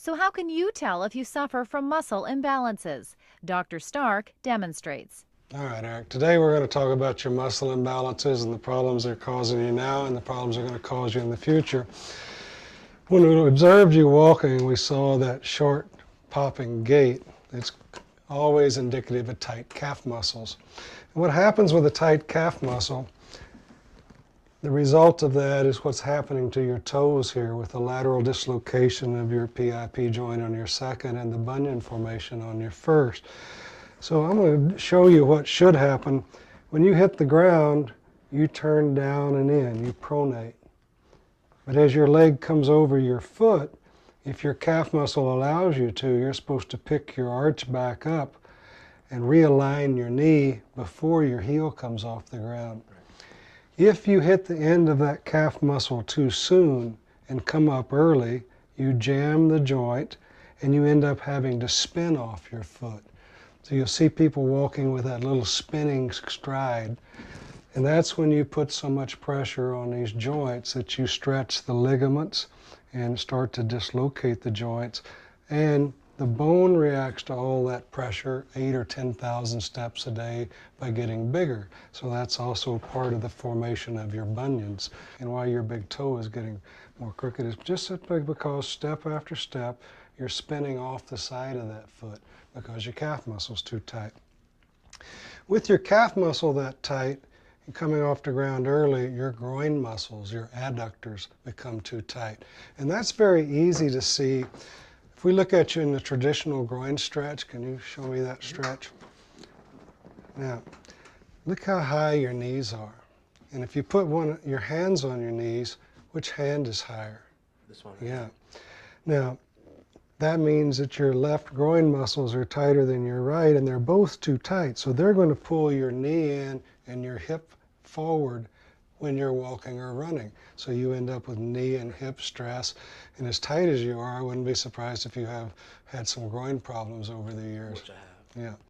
So how can you tell if you suffer from muscle imbalances? Dr. Stark demonstrates. All right, Eric. Today we're going to talk about your muscle imbalances and the problems they're causing you now and the problems they're going to cause you in the future. When we observed you walking, we saw that short popping gait. It's always indicative of tight calf muscles. And what happens with a tight calf muscle, the result of that is what's happening to your toes here with the lateral dislocation of your PIP joint on your second and the bunion formation on your first. So I'm going to show you what should happen. When you hit the ground, you turn down and in, you pronate. But as your leg comes over your foot, if your calf muscle allows you to, you're supposed to pick your arch back up and realign your knee before your heel comes off the ground. If you hit the end of that calf muscle too soon and come up early, you jam the joint and you end up having to spin off your foot. So you'll see people walking with that little spinning stride. And that's when you put so much pressure on these joints that you stretch the ligaments and start to dislocate the joints. And the bone reacts to all that pressure 8,000 or 10,000 steps a day by getting bigger. So that's also part of the formation of your bunions and why your big toe is getting more crooked. It's just simply because step after step, you're spinning off the side of that foot because your calf muscle's too tight. With your calf muscle that tight, and coming off the ground early, your groin muscles, your adductors become too tight. And that's very easy to see. If we look at you in the traditional groin stretch, can you show me that stretch? Now, look how high your knees are. And if you put your hands on your knees, which hand is higher? This one. Yeah. Now, that means that your left groin muscles are tighter than your right, and they're both too tight. So they're going to pull your knee in and your hip forward when you're walking or running. So you end up with knee and hip stress. And as tight as you are, I wouldn't be surprised if you have had some groin problems over the years. Which I have. Yeah.